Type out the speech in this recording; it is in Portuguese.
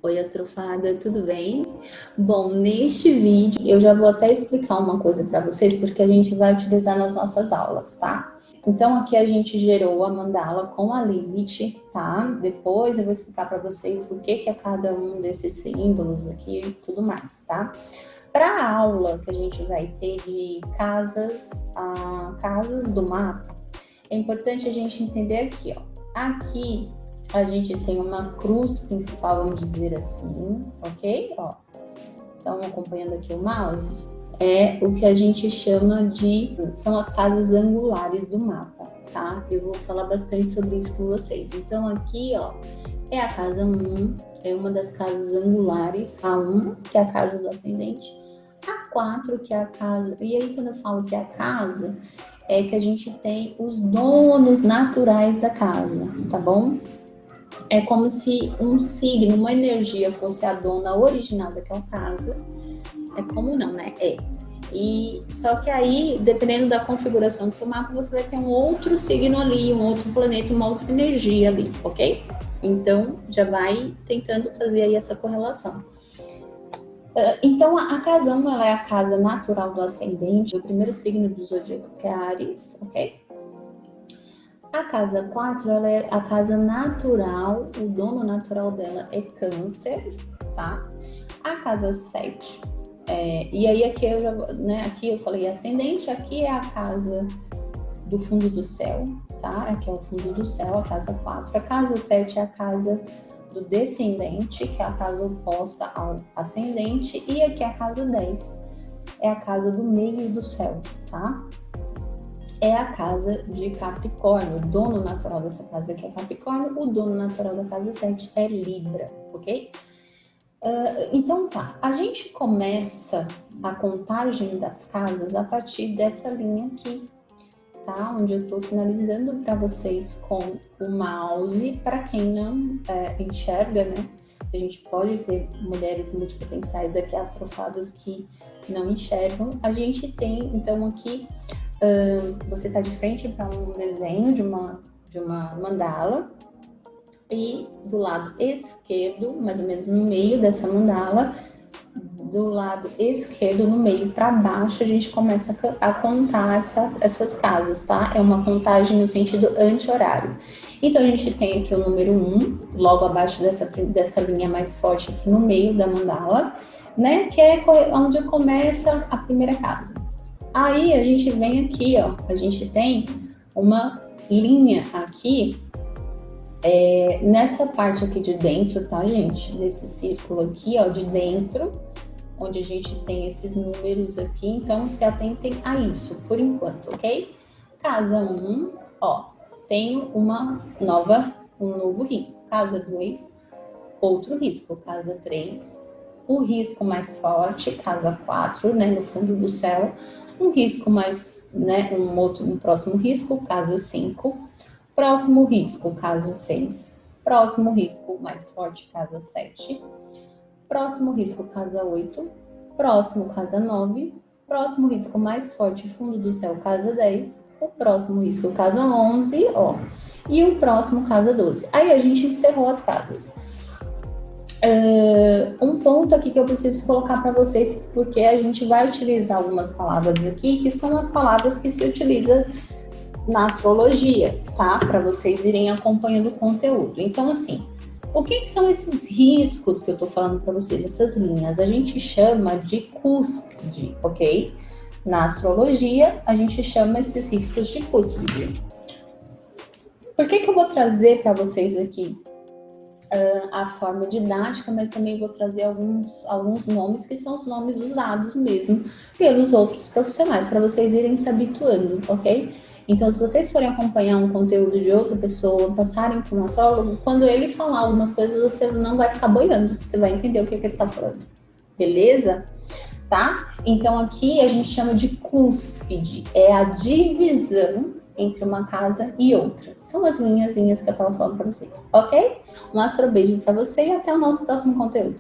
Oi, astrofada, tudo bem? Bom, neste vídeo eu já vou até explicar uma coisa para vocês, porque a gente vai utilizar nas nossas aulas, tá? Então, aqui a gente gerou a mandala com a Lilith, tá? Depois eu vou explicar para vocês o que é cada um desses símbolos aqui e tudo mais, tá? Para a aula que a gente vai ter de casas do mapa, é importante a gente entender aqui, ó. Aqui a gente tem uma cruz principal, vamos dizer assim, ok? Ó, então, acompanhando aqui o mouse, é o que a gente chama de... são as casas angulares do mapa, tá? Eu vou falar bastante sobre isso com vocês. Então, aqui, ó, é a casa 1, é uma das casas angulares. A 1, que é a casa do ascendente. A 4, que é a casa... E aí, quando eu falo que é a casa, é que a gente tem os donos naturais da casa, tá bom? É como se um signo, uma energia fosse a dona original daquela casa. É como não, né? É. E só que aí, dependendo da configuração do seu mapa, você vai ter um outro signo ali, um outro planeta, uma outra energia ali, ok? Então, já vai tentando fazer aí essa correlação. Então, a casa 1, ela é a casa natural do ascendente, o primeiro signo do zodíaco, que é Áries, ok? A casa 4, ela é a casa natural, o dono natural dela é Câncer, tá? A casa 7, e aí aqui eu já, né, aqui eu falei ascendente, aqui é a casa do fundo do céu, tá? Aqui é o fundo do céu, a casa 4. A casa 7 é a casa do descendente, que é a casa oposta ao ascendente, e aqui a casa 10 é a casa do meio do céu, tá? É a casa de Capricórnio, o dono natural dessa casa aqui é Capricórnio, o dono natural da casa 7 é Libra, ok? Então tá, a gente começa a contagem das casas a partir dessa linha aqui, tá? Onde eu tô sinalizando para vocês com o mouse, para quem não enxerga, né? A gente pode ter mulheres multipotenciais aqui, astrofadas, que não enxergam. A gente tem, então, aqui... você está de frente para um desenho de uma mandala e do lado esquerdo, mais ou menos no meio dessa mandala, do lado esquerdo, no meio para baixo, a gente começa a contar essas casas, tá? É uma contagem no sentido anti-horário. Então, a gente tem aqui o número 1, logo abaixo dessa linha mais forte aqui no meio da mandala, né? Que é onde começa a primeira casa. Aí a gente vem aqui, ó, a gente tem uma linha aqui, nessa parte aqui de dentro, tá, gente? Nesse círculo aqui, ó, de dentro, onde a gente tem esses números aqui, então se atentem a isso, por enquanto, ok? Casa 1, ó, tenho um novo risco. Casa 2, outro risco. Casa 3, o risco mais forte. Casa 4, né, no fundo do céu. Um risco mais, né, um próximo risco, casa 5, próximo risco, casa 6, próximo risco mais forte, casa 7, próximo risco, casa 8, próximo, casa 9, próximo risco mais forte, fundo do céu, casa 10, o próximo risco, casa 11, ó, e o próximo, casa 12. Aí a gente encerrou as casas. Um ponto aqui que eu preciso colocar para vocês, porque a gente vai utilizar algumas palavras aqui, que são as palavras que se utiliza na astrologia, tá? Para vocês irem acompanhando o conteúdo. Então, assim, o que são esses riscos que eu tô falando para vocês, essas linhas? A gente chama de cúspide, ok? Na astrologia, a gente chama esses riscos de cúspide. Por que eu vou trazer para vocês aqui a forma didática, mas também vou trazer alguns nomes que são os nomes usados mesmo pelos outros profissionais, para vocês irem se habituando, ok? Então, se vocês forem acompanhar um conteúdo de outra pessoa, passarem por um astrólogo, quando ele falar algumas coisas, você não vai ficar boiando, você vai entender o que ele está falando, beleza? Tá? Então, aqui a gente chama de cúspide, é a divisão entre uma casa e outra. São as linhazinhas que eu estava falando para vocês, ok? Um astro beijo para você e até o nosso próximo conteúdo.